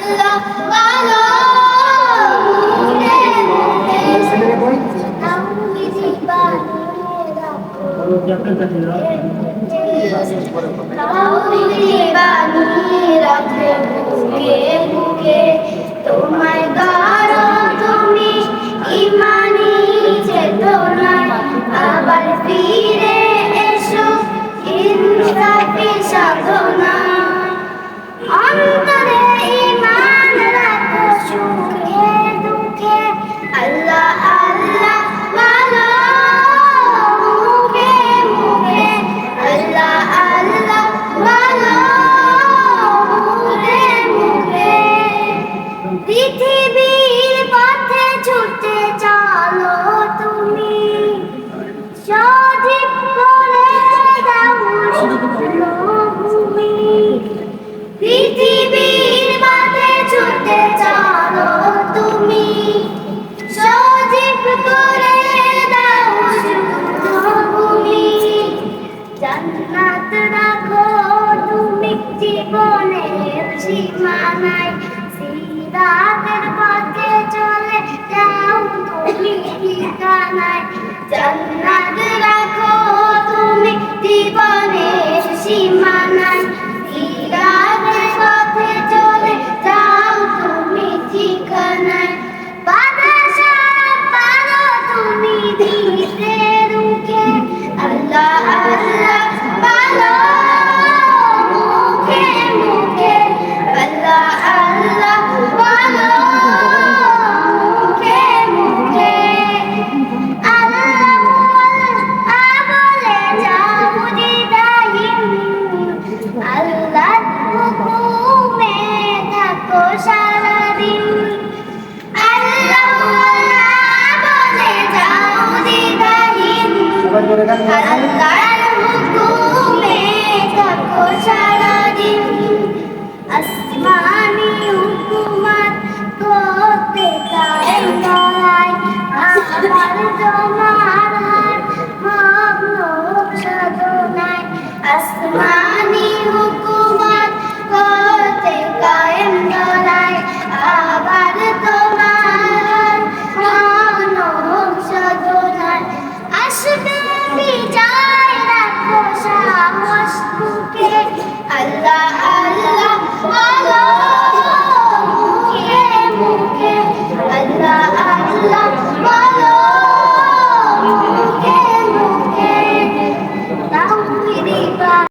আল্লাহ ভালো তাওহীদি বানিয়ে রাখো তাওহীদি বানিয়ে রাখো বুকে বুকে তোমায় গড়ো তুমি ইমানি চেতনায় আবার ফিরে এসো ইনসাফি সাধনা অন্তরে ঈমান রাখো সুখে দুঃখে আল্লাহ আল্লাহ বলো মুখে মুখে আল্লাহ আল্লাহ বলো মুখে মুখে পৃথিবীর পথে ছুটে চলো তুমি সজীব করে দাও ভূমি পৃথিবীর পথে ছুটে চলো তুমি সজীব করে দাও ভূমি জান্নাত রাখো তুমি জীবনের সীমানায় সিরাতের পথে চলে যাও তুমি ঠিকানায়